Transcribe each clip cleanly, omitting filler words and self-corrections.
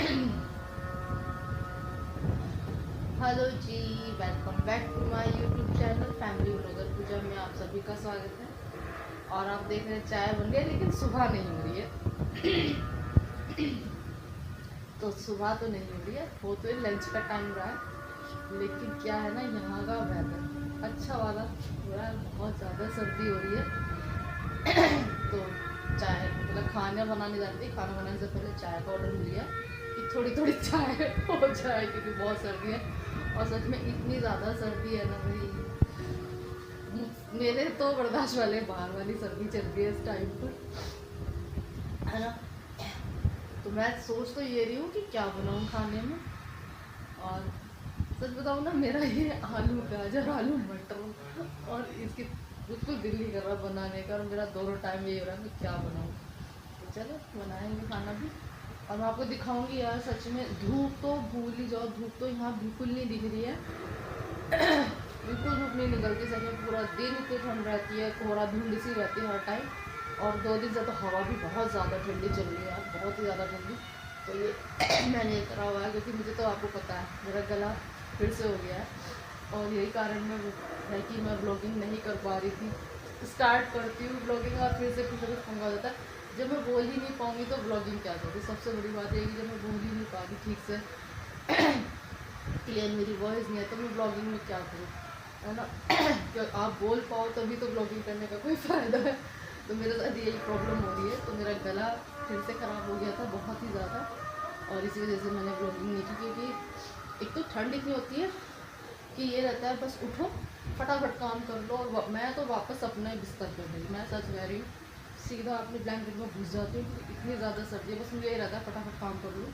Hello जी, welcome back to my YouTube channel family blogger Pooja में आप सभी का स्वागत है। और आप देख रहे हैं चाय बन रही है लेकिन सुबह नहीं हो रही है। तो सुबह तो नहीं हो रही है, वो तो लंच का टाइम रहा है। लेकिन क्या है ना, यहाँ का वेदर अच्छा वाला हो रहा है, बहुत ज़्यादा सर्दी हो रही है। तो चाय मतलब खाना बनाने जाती है, खाना बनाने से पहले चाय का ऑर्डर लिया कि थोड़ी थोड़ी चाय हो जाए क्योंकि बहुत सर्दी है। और सच में इतनी ज़्यादा सर्दी है ना भाई, मेरे तो बर्दाश्त वाले बाहर वाली सर्दी चल रही है इस टाइम पर, है ना। तो मैं सोच तो ये रही हूँ कि क्या बनाऊँ खाने में। और सच बताऊँ ना, मेरा ये आलू गाजर आलू मटर और इसकी बिल्कुल दिल नहीं कर रहा बनाने का। और मेरा दोनों टाइम यही हो रहा है कि क्या बनाऊँ। तो चलो बनाएंगे खाना भी। और मैं आपको दिखाऊंगी यार, सच में धूप तो भूल ही जाओ, धूप तो यहाँ बिल्कुल नहीं दिख रही है। बिल्कुल धूप नहीं निकलती सच में, पूरा दिन इतनी ठंड रहती है, कोहरा धुंध सी रहती है हर टाइम। और 2 दिन से तो हवा भी बहुत ज़्यादा ठंडी चल रही है यार, बहुत ही ज़्यादा ठंडी। तो ये मैंने ये करा हुआ है क्योंकि मुझे तो आपको पता है मेरा गला फिर से हो गया है। और यही कारण है कि मैं ब्लॉगिंग नहीं कर पा रही थी। स्टार्ट करती हूँ ब्लॉगिंग और फिर से कुछ ना कुछ पंगा हो जाता है। जब मैं बोल ही नहीं पाऊँगी तो ब्लॉगिंग क्या करूँ। सबसे बड़ी बात यह है कि जब मैं बोल ही नहीं पा रही ठीक से, क्लियर मेरी वॉइस नहीं है, तो मैं ब्लॉगिंग में क्या करूँ, है ना। कि आप बोल पाओ तभी तो ब्लॉगिंग करने का कोई फ़ायदा है। तो मेरे साथ यही प्रॉब्लम हो रही है। तो मेरा गला फिर से ख़राब हो गया था बहुत ही ज़्यादा, और इसी वजह से मैंने ब्लॉगिंग नहीं की। क्योंकि एक तो ठंड इतनी होती है कि ये रहता है बस उठो फटाफट काम कर लो। और मैं तो वापस अपना बिस्तर कर गई, मैं सच कह रही हूँ, सीधा अपने ब्लैंकेट में घुस जाती हूँ क्योंकि इतनी ज़्यादा सर्दी है। बस मुझे ये रहता है फटाफट काम कर लूँ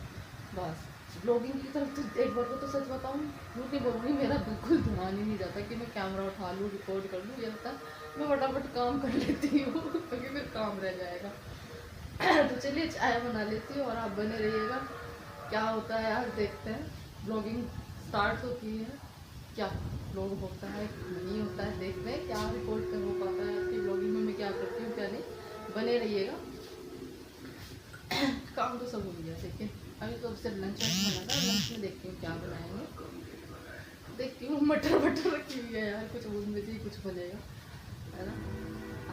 बस। ब्लॉगिंग की तरफ तो एक बार को तो सच बताऊँ, झूठ नहीं बोलूँगी, मेरा बिल्कुल ध्यान ही नहीं जाता कि मैं कैमरा उठा लूँ रिकॉर्ड कर लूँ। ये होता है मैं फटाफट काम कर लेती हूँ क्योंकि फिर काम रह जाएगा। तो चलिए चाय बना लेती हूँ और आप बने रहिएगा, क्या होता है आज देखते हैं। ब्लॉगिंग स्टार्ट तो की है, क्या ब्लॉग होता है नहीं होता है देखते हैं, क्या रिकॉर्ड कर हो पाता है आपकी ब्लॉगिंग में, मैं क्या करती हूँ क्या नहीं। बने रहिएगा। काम तो सब हो गया लेकिन अभी तो सिर्फ लंच बना था, लंच में देखती हूँ क्या बनाएंगे। देखती हूँ मटर वटर रखी हुई है यार, कुछ उसमें से ही कुछ बनेगा, है ना।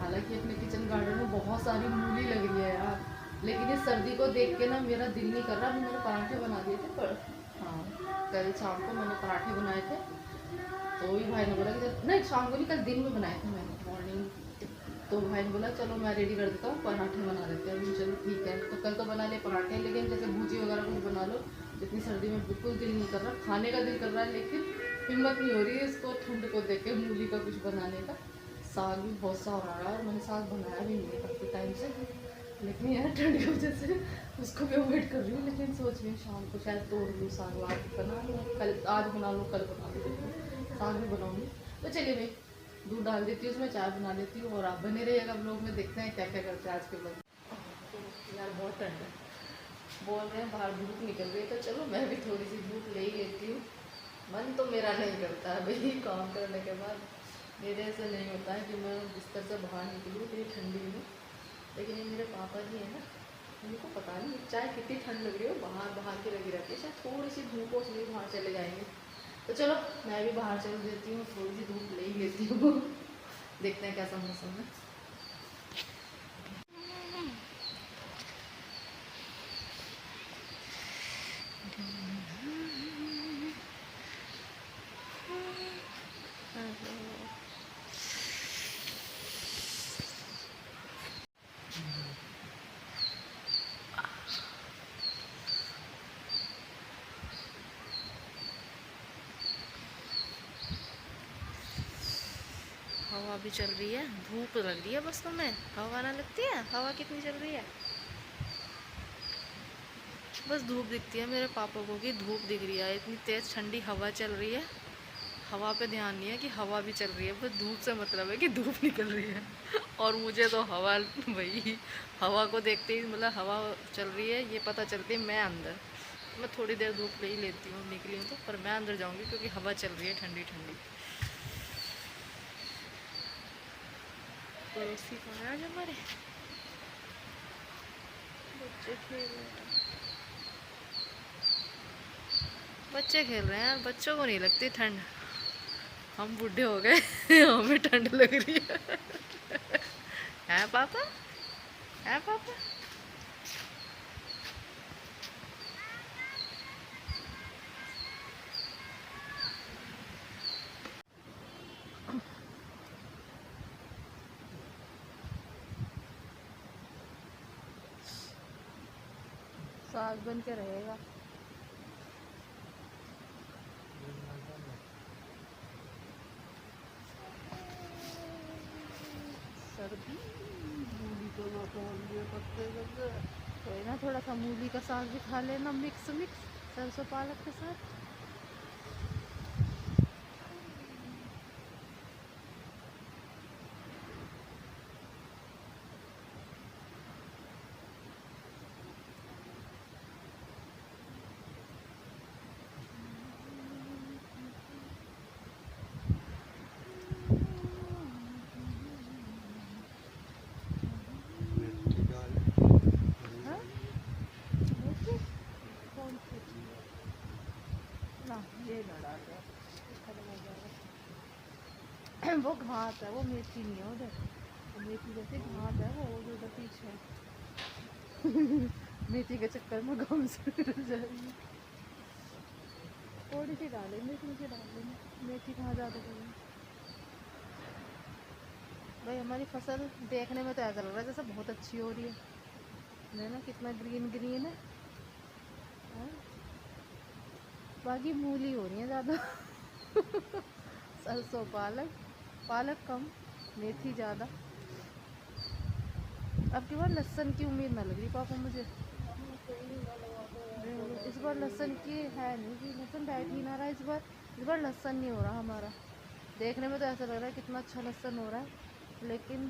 हालांकि अपने किचन गार्डन में बहुत सारी मूली लग रही है यार, लेकिन इस सर्दी को देख के ना मेरा दिल नहीं कर रहा। अभी मैंने पराठे बना दिए थे पर, हाँ कल शाम को मैंने पराठे बनाए थे। तो वही भाई ने बोला कि नहीं, शाम को नहीं कल दिन में बनाए थे मैंने मॉर्निंग। तो भाई ने बोला चलो मैं रेडी कर देता हूँ, पराठे बना देते हैं। अभी चलो ठीक है, तो कल तो बना लिए पराठे, लेकिन जैसे भूजी वगैरह कुछ बना लो। इतनी सर्दी में बिल्कुल दिल नहीं कर रहा, खाने का दिल कर रहा है लेकिन हिम्मत नहीं हो रही है इसको ठंड को देख के मूली का कुछ बनाने का। साग भी बहुत सा हो रहा है और मैंने साग बनाया भी नहीं है काफ़ी टाइम से, लेकिन यार ठंड की वजह से उसको भी अवॉइड कर रही हूँ। लेकिन सोच रही हूँ शाम को शायद तोड़ लूँ साग, आज बना लूँ, कल आज बना लूँ कल बना लूँ, साग भी बनाऊँगी। तो चलिए भाई दूध डाल देती हूँ उसमें, चाय बना लेती हूँ और आप बने रहिएगा ब्लॉग में। देखते हैं क्या क्या करते हैं आज के ब्लॉग। यार बहुत ठंड है, बोल रहे हैं बाहर धूप निकल गई, तो चलो मैं भी थोड़ी सी धूप ले ही लेती हूँ। मन तो मेरा नहीं करता है भाई काम करने के बाद, मेरे ऐसे नहीं होता है कि मैं बिस्तर से बाहर निकलूँ इतनी ठंडी में। लेकिन ये मेरे पापा जी हैं ना, उनको पता नहीं चाहे कितनी ठंड लग रही हो बाहर बाहर की लगी रहती है, शायद थोड़ी सी धूप हो उसमें बाहर चले जाएंगे। तो चलो मैं भी बाहर चल देती हूँ, थोड़ी सी धूप ले ही लेती हूँ। देखते हैं कैसा मौसम है। हवा भी चल रही है, धूप लग रही है बस, तुम्हें हवा ना लगती है। हवा कितनी चल रही है, बस धूप दिखती है मेरे पापा को कि धूप दिख रही है। इतनी तेज़ ठंडी हवा चल रही है, हवा पे ध्यान नहीं है कि हवा भी चल रही है, बस धूप से मतलब है कि धूप निकल रही है। और मुझे तो हवा, भाई हवा को देखते ही मतलब हवा चल रही है ये पता चलती है मैं अंदर। मैं थोड़ी देर धूप ले ही लेती हूँ, निकली हूँ तो, पर मैं अंदर जाऊँगी क्योंकि हवा चल रही है ठंडी ठंडी। पड़ोसी कौन है आज हमारे, बच्चे खेल रहे हैं। बच्चे खेल रहे हैं यार, बच्चों को नहीं लगती ठंड, हम बूढ़े हो गए हमें ठंड लग रही है पापा, है पापा। साग बन के रहेगा। सर्दी मूली को पत्ते कोई ना, थोड़ा सा मूली का साग भी खा लेना, मिक्स मिक्स सरसों पालक के साथ। ये ना डाल दो, वो घास है, वो मेथी नहीं है उधर, वो मेथी जैसे घास है वो उधर पीछे मेथी के चक्कर में गम से जाएगी। थोड़ी सी डालेंगे, नीचे डाल देंगे, मेथी कहाँ ज़्यादा करेंगे भाई। हमारी फसल देखने में तो ऐसा लग रहा है जैसे बहुत अच्छी हो रही है ना, कितना ग्रीन ग्रीन है। बाकी मूली हो रही है ज़्यादा सरसों पालक, पालक कम, मेथी ज़्यादा। अब की बार लहसुन की उम्मीद ना लग रही पापा मुझे, इस बार लहसुन की है नहीं कि लहसुन बैठ ही ना रहा इस बार लहसुन नहीं हो रहा हमारा। देखने में तो ऐसा लग रहा है कितना अच्छा लहसुन हो रहा है, लेकिन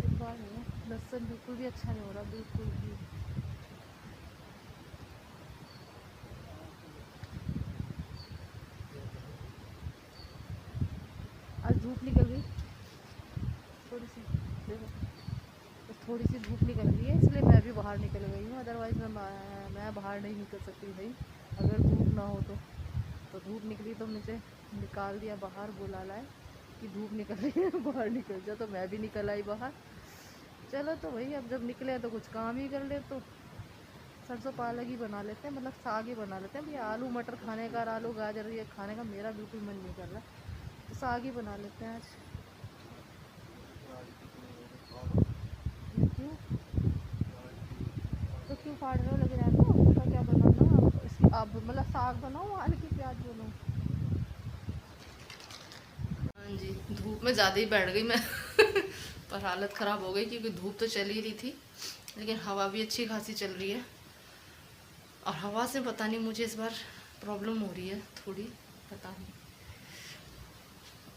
इस बार नहीं है लहसुन, बिल्कुल भी अच्छा नहीं हो रहा, बिल्कुल भी। आज धूप निकल गई थोड़ी सी, देखो तो थोड़ी सी धूप निकल गई है, इसलिए मैं भी बाहर निकल गई हूँ। अदरवाइज़ मैं बाहर नहीं निकल सकती भाई, अगर धूप ना हो तो धूप निकली तो मुझे निकाल दिया बाहर, बुला लाए कि धूप निकल रही है बाहर निकल जा, तो मैं भी निकल आई बाहर। चलो तो भाई अब जब निकले तो कुछ काम ही कर ले, तो सरसों पालक ही बना लेते हैं, मतलब साग ही बना लेते हैं। भैया आलू मटर खाने का और आलू गाजर ये खाने का मेरा बिल्कुल मन नहीं कर रहा, तो साग ही बना लेते हैं आज। क्यों तो क्यों फाड़ रहे हो, लग रहा है तो क्या बनाना इसकी, आप मतलब साग बनाओ आलू की प्याज बनाओ। हाँ जी, धूप में ज़्यादा ही बैठ गई मैं पर हालत ख़राब हो गई क्योंकि धूप तो चल ही रही थी, लेकिन हवा भी अच्छी खासी चल रही है। और हवा से पता नहीं मुझे इस बार प्रॉब्लम हो रही है थोड़ी, पता नहीं।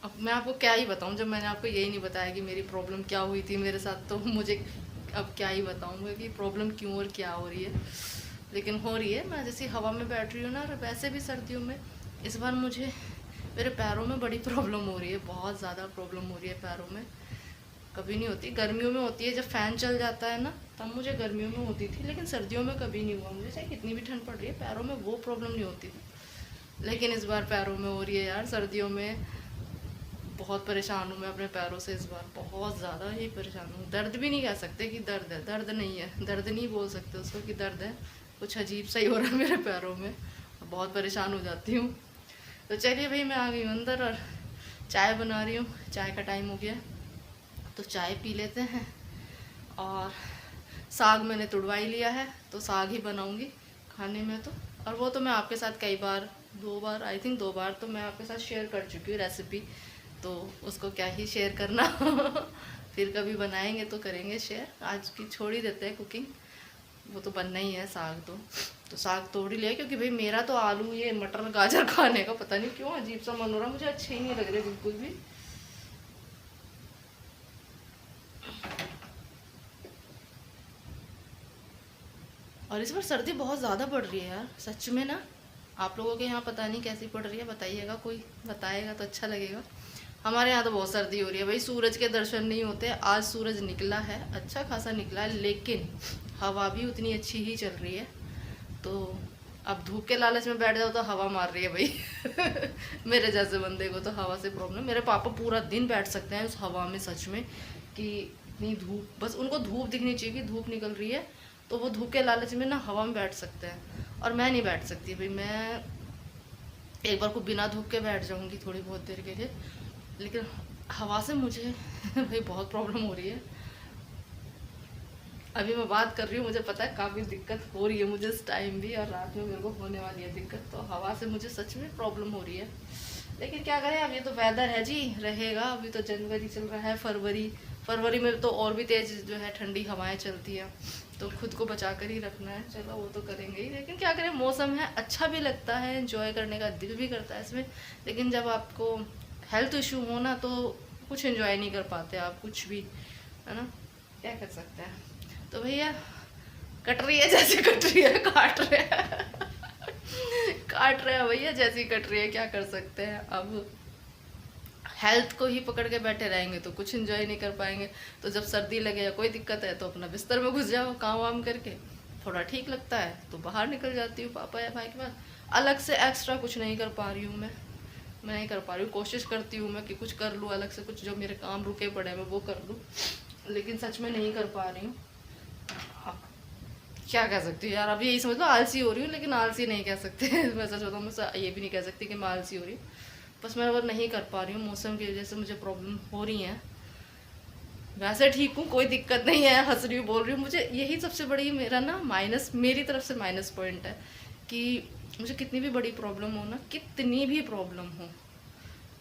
अब मैं आपको क्या ही बताऊं, जब मैंने आपको यही नहीं बताया कि मेरी प्रॉब्लम क्या हुई थी मेरे साथ, तो मुझे अब क्या ही बताऊंगा कि प्रॉब्लम क्यों और क्या हो रही है। लेकिन हो रही है, मैं जैसे हवा में बैठ रही हूँ ना, और वैसे भी सर्दियों में इस बार मुझे मेरे पैरों में बड़ी प्रॉब्लम हो रही है, बहुत ज़्यादा प्रॉब्लम हो रही है पैरों में। कभी नहीं होती, गर्मियों में होती है जब फ़ैन चल जाता है ना, तब मुझे गर्मियों में होती थी, लेकिन सर्दियों में कभी नहीं हुआ मुझे, चाहे कितनी भी ठंड पड़ रही है पैरों में वो प्रॉब्लम नहीं होती थी। लेकिन इस बार पैरों में हो रही है यार, सर्दियों में बहुत परेशान हूँ मैं अपने पैरों से, इस बार बहुत ज़्यादा ही परेशान हूँ। दर्द भी नहीं कह सकते कि दर्द है, दर्द नहीं है, दर्द नहीं बोल सकते उसको कि दर्द है, कुछ अजीब सा ही हो रहा है मेरे पैरों में, बहुत परेशान हो जाती हूँ। तो चलिए भाई, मैं आ गई हूँ अंदर और चाय बना रही हूँ, चाय का टाइम हो गया तो चाय पी लेते हैं। और साग मैंने तुड़वा ही लिया है, तो साग ही बनाऊँगी खाने में तो। और वो तो मैं आपके साथ कई बार, 2 बार आई थिंक, 2 बार तो मैं आपके साथ शेयर कर चुकी हूँ रेसिपी, तो उसको क्या ही शेयर करना फिर कभी बनाएंगे तो करेंगे शेयर, आज की छोड़ ही देते हैं कुकिंग, वो तो बनना ही है साग तो साग तोड़ ही लिया, क्योंकि भाई मेरा तो आलू ये मटर गाजर खाने का पता नहीं क्यों अजीब सा मन हो रहा, मुझे अच्छे ही नहीं लग रहे बिल्कुल भी। और इस बार सर्दी बहुत ज़्यादा पड़ रही है यार, सच में ना। आप लोगों के यहाँ पता नहीं कैसी पड़ रही है, बताइएगा, कोई बताएगा तो अच्छा लगेगा। हमारे यहाँ तो बहुत सर्दी हो रही है भाई, सूरज के दर्शन नहीं होते। आज सूरज निकला है, अच्छा खासा निकला है, लेकिन हवा भी उतनी अच्छी ही चल रही है, तो अब धूप के लालच में बैठ जाओ तो हवा मार रही है भाई। मेरे जैसे बंदे को तो हवा से प्रॉब्लम। मेरे पापा पूरा दिन बैठ सकते हैं उस हवा में, सच में, कि इतनी धूप, बस उनको धूप दिखनी चाहिए कि धूप निकल रही है, तो वो धूप के लालच में ना हवा में बैठ सकते हैं, और मैं नहीं बैठ सकती भाई। मैं एक बार को बिना धूप के बैठ जाऊंगी थोड़ी बहुत देर के लिए, लेकिन हवा से मुझे भाई बहुत प्रॉब्लम हो रही है। अभी मैं बात कर रही हूँ, मुझे पता है काफ़ी दिक्कत हो रही है मुझे इस टाइम भी, और रात में मेरे को होने वाली है दिक्कत, तो हवा से मुझे सच में प्रॉब्लम हो रही है। लेकिन क्या करें, अब ये तो वेदर है जी, रहेगा। अभी तो जनवरी चल रहा है, फरवरी में तो और भी तेज़ जो है ठंडी हवाएं चलती हैं, तो खुद को बचा कर ही रखना है। चलो वो तो करेंगे ही, लेकिन क्या करें, मौसम है, अच्छा भी लगता है, एंजॉय करने का दिल भी करता है इसमें। लेकिन जब आपको हेल्थ इशू हो ना, तो कुछ एंजॉय नहीं कर पाते आप, कुछ भी, है ना, क्या कर सकते हैं। तो भैया कट रही है जैसे कट रही है, काट रहे हैं काट रहे हैं भैया, जैसी कट रही है, क्या कर सकते हैं। अब हेल्थ को ही पकड़ के बैठे रहेंगे तो कुछ एंजॉय नहीं कर पाएंगे। तो जब सर्दी लगे या कोई दिक्कत है तो अपना बिस्तर में घुस जाओ, काम वाम करके, थोड़ा ठीक लगता है तो बाहर निकल जाती हूँ पापा या भाई के पास। अलग से एक्स्ट्रा कुछ नहीं कर पा रही हूँ मैं नहीं कर पा रही हूँ। कोशिश करती हूँ मैं कि कुछ कर लूँ अलग से, कुछ जो मेरे काम रुके पड़े हैं मैं वो कर लूँ, लेकिन सच में नहीं कर पा रही हूँ। क्या कह सकती हूँ यार, अब यही समझ लो आलसी हो रही हूँ, लेकिन आलसी नहीं कह सकते मैं सच बताऊँ, मैं ये भी नहीं कह सकती कि मैं आलसी हो रही हूँ, बस मैं वो नहीं कर पा रही हूँ। मौसम की वजह से मुझे प्रॉब्लम हो रही है। वैसे ठीक हूँ, कोई दिक्कत नहीं है, हंस रही हूँ, बोल रही हूँ। मुझे यही सबसे बड़ी मेरा ना माइनस, मेरी तरफ से माइनस पॉइंट है कि मुझे कितनी भी बड़ी प्रॉब्लम हो ना, कितनी भी प्रॉब्लम हो,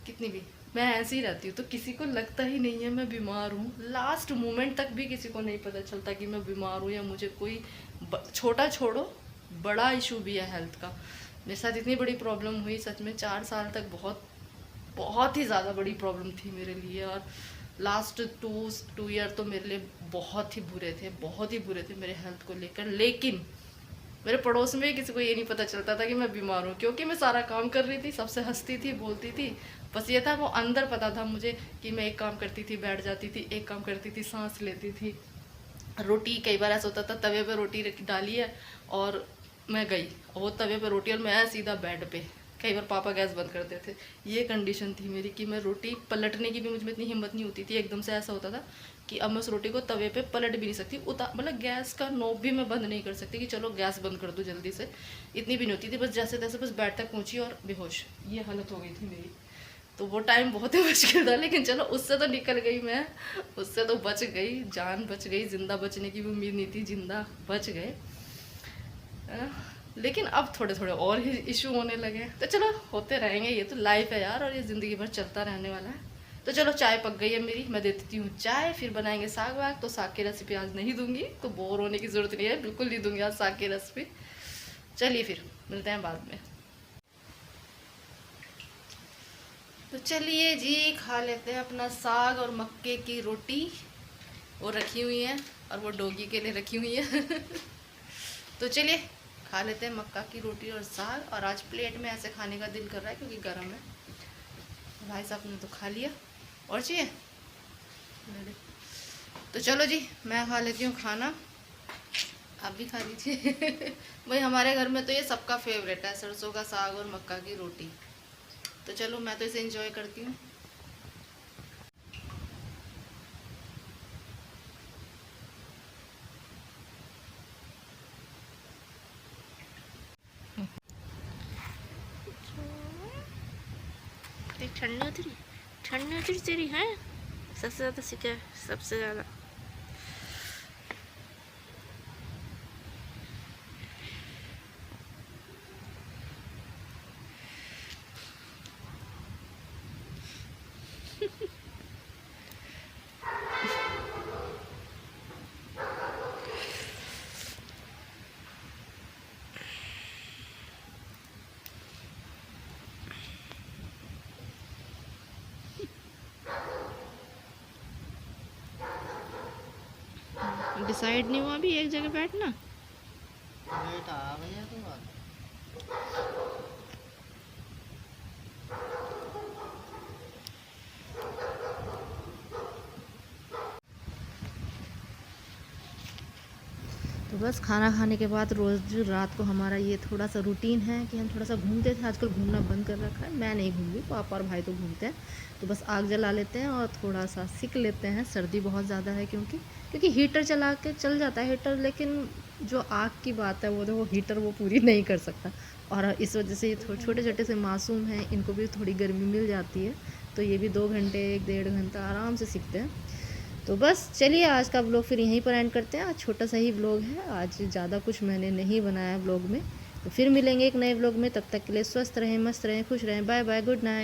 कितनी भी, मैं ऐसे ही रहती हूँ, तो किसी को लगता ही नहीं है मैं बीमार हूँ। लास्ट मोमेंट तक भी किसी को नहीं पता चलता कि मैं बीमार हूँ, या मुझे कोई छोटा छोड़ो बड़ा इशू भी है हेल्थ का। मेरे साथ इतनी बड़ी प्रॉब्लम हुई, सच में 4 साल तक बहुत बहुत ही ज़्यादा बड़ी प्रॉब्लम थी मेरे लिए। और लास्ट टू ईयर तो मेरे लिए बहुत ही बुरे थे, बहुत ही बुरे थे मेरे हेल्थ को लेकर। लेकिन मेरे पड़ोस में किसी को ये नहीं पता चलता था कि मैं बीमार हूँ, क्योंकि मैं सारा काम कर रही थी, सबसे हंसती थी, बोलती थी। बस ये था, वो अंदर पता था मुझे कि मैं एक काम करती थी बैठ जाती थी, एक काम करती थी सांस लेती थी। रोटी कई बार ऐसा होता था, तवे पे रोटी डाली है और मैं गई, और वो तवे पे रोटी और मैं सीधा बेड पे। कई बार पापा गैस बंद करते थे। ये कंडीशन थी मेरी कि मैं रोटी पलटने की भी मुझ में इतनी हिम्मत नहीं होती थी। एकदम से ऐसा होता था कि अब मैं उस रोटी को तवे पे पलट भी नहीं सकती, मतलब गैस का नॉब भी मैं बंद नहीं कर सकती कि चलो गैस बंद कर दूँ जल्दी से, इतनी भी नहीं होती थी। बस जैसे तैसे बस बेड तक पहुँची और बेहोश, ये हालत हो गई थी मेरी। तो वो टाइम बहुत ही मुश्किल था, लेकिन चलो उससे तो निकल गई मैं, उससे तो बच गई, जान बच गई, जिंदा बचने की भी उम्मीद नहीं थी, जिंदा बच गए। लेकिन अब थोड़े थोड़े और ही इशू होने लगे, तो चलो होते रहेंगे, ये तो लाइफ है यार, और ये ज़िंदगी भर चलता रहने वाला है। तो चलो चाय पक गई है मेरी, मैं दे देती हूँ चाय, फिर बनाएंगे साग वाग। तो साग की रेसिपी आज नहीं दूंगी, तो बोर होने की ज़रूरत नहीं है, बिल्कुल नहीं दूंगी आज साग की रेसिपी। चलिए फिर मिलते हैं बाद में। तो चलिए जी, खा लेते हैं अपना साग और मक्के की रोटी, वो रखी हुई है, और वो डोगी के लिए रखी हुई है तो चलिए खा लेते हैं मक्का की रोटी और साग। और आज प्लेट में ऐसे खाने का दिल कर रहा है क्योंकि गर्म है। भाई साहब ने तो खा लिया, और चाहिए? तो चलो जी, मैं खा लेती हूँ खाना, आप भी खा लीजिए भाई हमारे घर में तो ये सबका फेवरेट है, सरसों का साग और मक्का की रोटी। तो चलो मैं तो इसे एंजॉय करती हूँ। ठंडी उतरी तेरी है सबसे ज़्यादा सिका, सबसे ज़्यादा। डिसाइड नहीं हुआ अभी एक जगह बैठना। लेट आ भैया तो बात। तो बस खाना खाने के बाद रोज़ रात को हमारा ये थोड़ा सा रूटीन है कि हम थोड़ा सा घूमते थे। आजकल घूमना बंद कर रखा है, मैं नहीं घूम रही, पापा और भाई तो घूमते हैं। तो बस आग जला लेते हैं और थोड़ा सा सेक लेते हैं। सर्दी बहुत ज़्यादा है क्योंकि हीटर चला के चल जाता है हीटर, लेकिन जो आग की बात है वो हीटर वो पूरी नहीं कर सकता। और इस वजह से ये छोटे छोटे से मासूम हैं, इनको भी थोड़ी गर्मी मिल जाती है, तो ये भी 2 घंटे 1-1.5 घंटा आराम से सीखते हैं। तो बस चलिए आज का व्लॉग फिर यहीं पर एंड करते हैं। आज छोटा सा ही व्लॉग है, आज ज़्यादा कुछ मैंने नहीं बनाया व्लॉग में। तो फिर मिलेंगे एक नए व्लॉग में, तब तक के लिए स्वस्थ रहें, मस्त रहें, खुश रहें। Bye bye, good night.